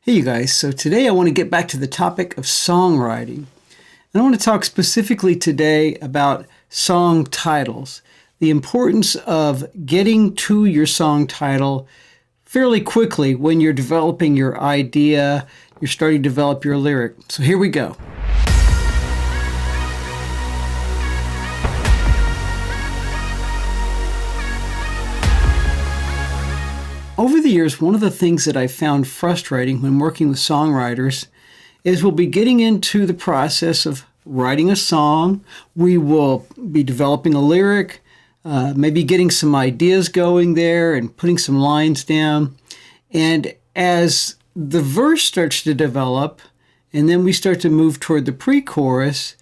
Hey you guys, so today I want to get back to the topic of songwriting. And I want to talk specifically today about song titles, the importance of getting to your song title fairly quickly when you're developing your idea, you're starting to develop your lyric. So here we go. Over the years, one of the things that I found frustrating when working with songwriters is we'll be getting into the process of writing a song. We will be developing a lyric, maybe getting some ideas going there and putting some lines down. And as the verse starts to develop, and then we start to move toward the pre-chorus,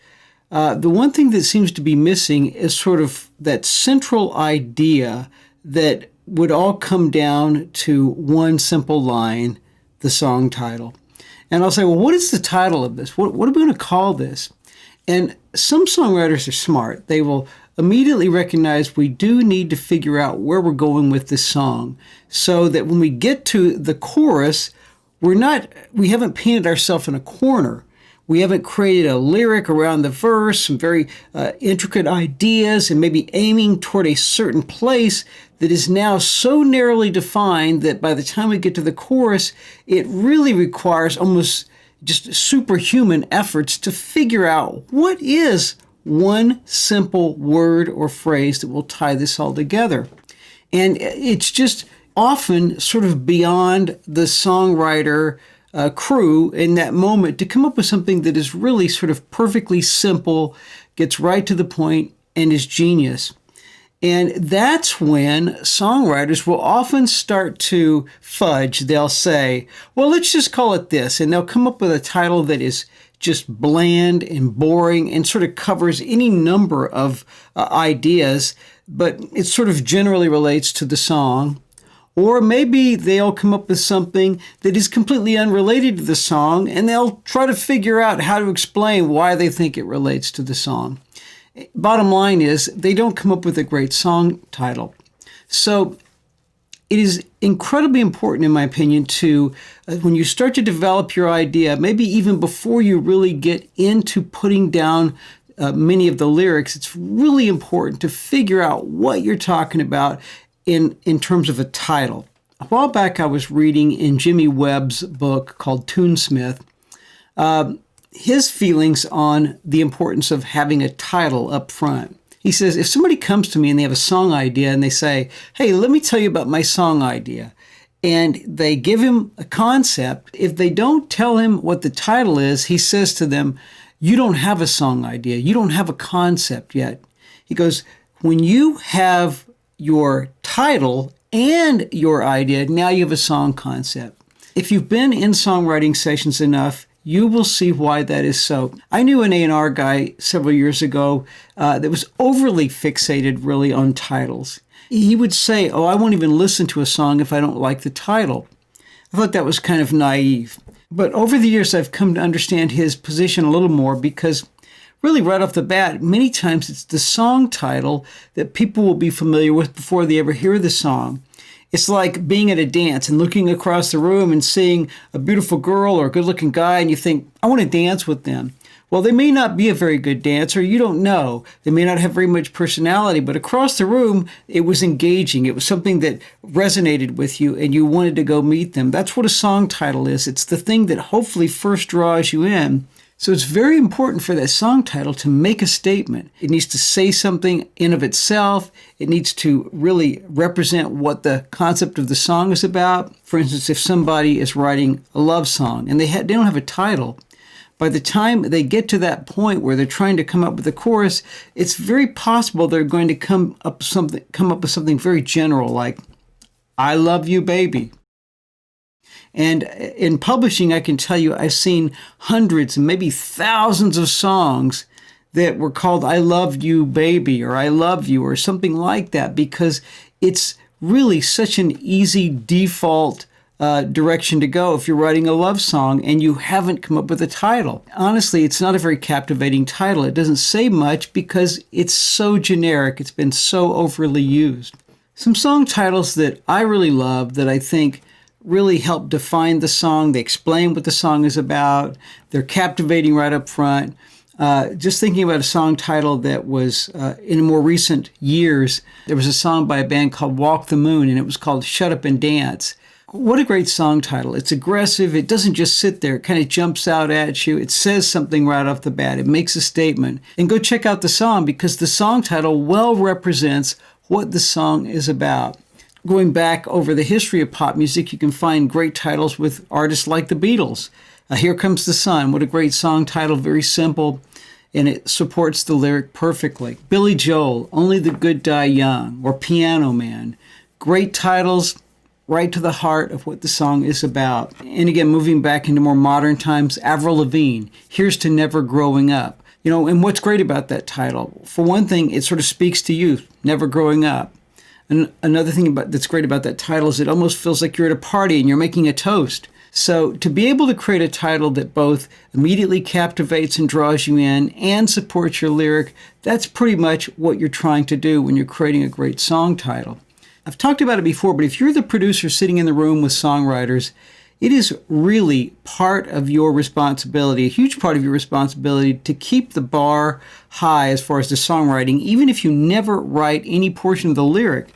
the one thing that seems to be missing is sort of that central idea that would all come down to one simple line, the song title. And I'll say, well, what is the title of this? What are we going to call this? And some songwriters are smart. They will immediately recognize we do need to figure out where we're going with this song so that when we get to the chorus, we haven't painted ourselves in a corner. We haven't created a lyric around the verse, some very intricate ideas, and maybe aiming toward a certain place that is now so narrowly defined that by the time we get to the chorus, it really requires almost just superhuman efforts to figure out what is one simple word or phrase that will tie this all together. And it's just often sort of beyond the songwriter crew in that moment to come up with something that is really sort of perfectly simple, gets right to the point, and is genius. And that's when songwriters will often start to fudge. They'll say, well, let's just call it this. And they'll come up with a title that is just bland and boring and sort of covers any number of ideas, but it sort of generally relates to the song. Or maybe they'll come up with something that is completely unrelated to the song, and they'll try to figure out how to explain why they think it relates to the song. Bottom line is, they don't come up with a great song title. So it is incredibly important, in my opinion, to, when you start to develop your idea, maybe even before you really get into putting down many of the lyrics, it's really important to figure out what you're talking about in terms of a title. A while back, I was reading in Jimmy Webb's book called Tunesmith, his feelings on the importance of having a title up front. He says, if somebody comes to me and they have a song idea and they say, hey, let me tell you about my song idea, and they give him a concept, if they don't tell him what the title is, he says to them, you don't have a song idea. You don't have a concept yet. He goes, when you have your title and your idea, now you have a song concept. If you've been in songwriting sessions enough, you will see why that is so. I knew an A&R guy several years ago that was overly fixated really on titles. He would say, oh, I won't even listen to a song if I don't like the title. I thought that was kind of naive. But over the years, I've come to understand his position a little more because really right off the bat, many times it's the song title that people will be familiar with before they ever hear the song. It's like being at a dance and looking across the room and seeing a beautiful girl or a good-looking guy, and you think, I want to dance with them. Well, they may not be a very good dancer. You don't know. They may not have very much personality, but across the room, it was engaging. It was something that resonated with you, and you wanted to go meet them. That's what a song title is. It's the thing that hopefully first draws you in. So it's very important for that song title to make a statement. It needs to say something in of itself. It needs to really represent what the concept of the song is about. For instance, if somebody is writing a love song and they don't have a title, by the time they get to that point where they're trying to come up with a chorus, it's very possible they're going to come up with something very general like, I love you, baby. And in publishing, I can tell you, I've seen hundreds and maybe thousands of songs that were called I Love You, Baby, or I Love You, or something like that, because it's really such an easy default direction to go if you're writing a love song and you haven't come up with a title. Honestly, it's not a very captivating title. It doesn't say much because it's so generic. It's been so overly used. Some song titles that I really love that I think really help define the song. They explain what the song is about. They're captivating right up front. Just thinking about a song title that was in more recent years, there was a song by a band called Walk the Moon, and it was called Shut Up and Dance. What a great song title. It's aggressive. It doesn't just sit there. It kind of jumps out at you. It says something right off the bat. It makes a statement. And go check out the song, because the song title well represents what the song is about. Going back over the history of pop music, you can find great titles with artists like the Beatles. Here Comes the Sun. What a great song title. Very simple, and it supports the lyric perfectly. Billy Joel, Only the Good Die Young, or Piano Man. Great titles, right to the heart of what the song is about. And again, moving back into more modern times, Avril Lavigne, Here's to Never Growing Up. And what's great about that title? For one thing, it sort of speaks to youth, never growing up. And another thing that's great about that title is it almost feels like you're at a party and you're making a toast. So to be able to create a title that both immediately captivates and draws you in and supports your lyric, that's pretty much what you're trying to do when you're creating a great song title. I've talked about it before, but if you're the producer sitting in the room with songwriters, it is really part of your responsibility, a huge part of your responsibility, to keep the bar high as far as the songwriting, even if you never write any portion of the lyric.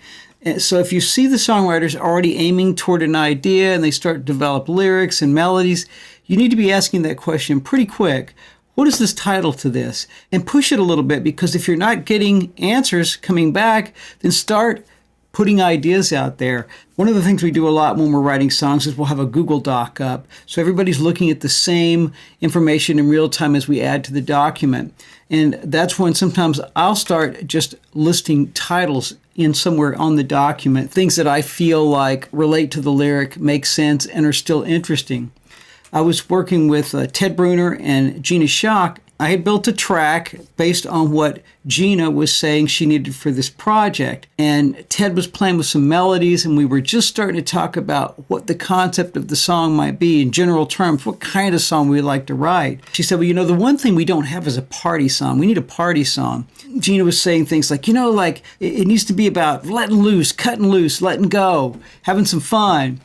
So if you see the songwriters already aiming toward an idea and they start to develop lyrics and melodies, you need to be asking that question pretty quick. What is this title to this? And push it a little bit, because if you're not getting answers coming back, then start putting ideas out there. One of the things we do a lot when we're writing songs is we'll have a Google Doc up, so everybody's looking at the same information in real time as we add to the document. And that's when sometimes I'll start just listing titles in somewhere on the document, things that I feel like relate to the lyric, make sense, and are still interesting. I was working with Ted Bruner and Gina Schock. I had built a track based on what Gina was saying she needed for this project. And Ted was playing with some melodies, and we were just starting to talk about what the concept of the song might be in general terms, what kind of song we'd like to write. She said, well, the one thing we don't have is a party song. We need a party song. Gina was saying things like, it needs to be about letting loose, cutting loose, letting go, having some fun.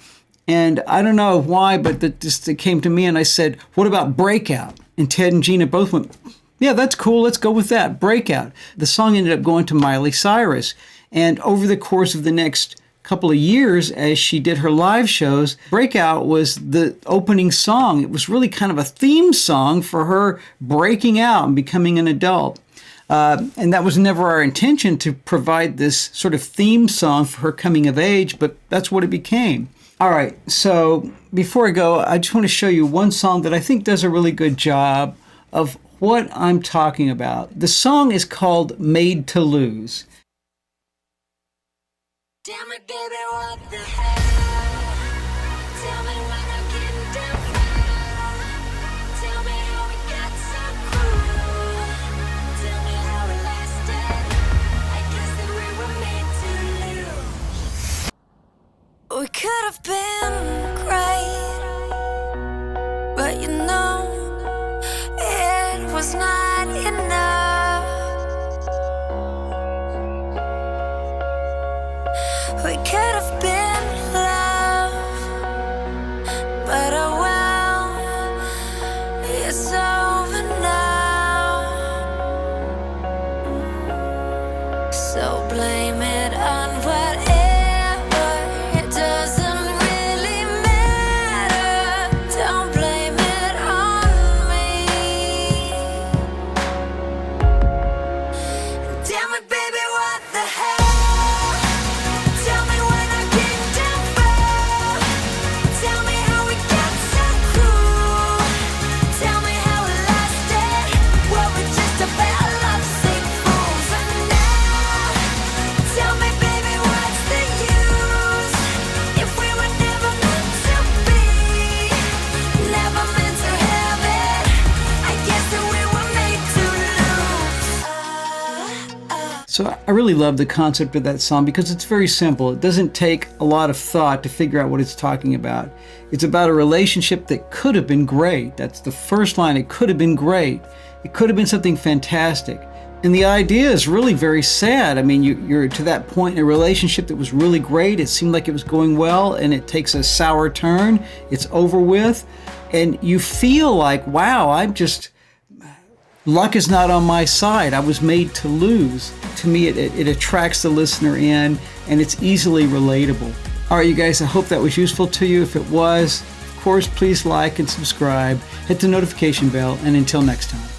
And I don't know why, but it came to me, and I said, what about Breakout? And Ted and Gina both went, yeah, that's cool. Let's go with that. Breakout. The song ended up going to Miley Cyrus. And over the course of the next couple of years, as she did her live shows, Breakout was the opening song. It was really kind of a theme song for her breaking out and becoming an adult. And that was never our intention, to provide this sort of theme song for her coming of age, but that's what it became. All right, so before I go, I just want to show you one song that I think does a really good job of what I'm talking about. The song is called Made to Lose. Damn it, baby, what the hell? Tell me when I'm getting down fast. Tell me how we got so cruel. Tell me how it lasted. I guess that we were made to lose. We could have been great, but it was not enough. We could have been love, but oh well, it's over now. So blame it on whatever. It doesn't really matter. Don't blame it on me. Damn it, baby, what the hell? So I really love the concept of that song because it's very simple. It doesn't take a lot of thought to figure out what it's talking about. It's about a relationship that could have been great. That's the first line. It could have been great. It could have been something fantastic. And the idea is really very sad. I mean, you're to that point in a relationship that was really great. It seemed like it was going well, and it takes a sour turn. It's over with. And you feel like, wow, luck is not on my side. I was made to lose. To me, it attracts the listener in, and it's easily relatable. All right, you guys, I hope that was useful to you. If it was, of course, please like and subscribe. Hit the notification bell, and until next time.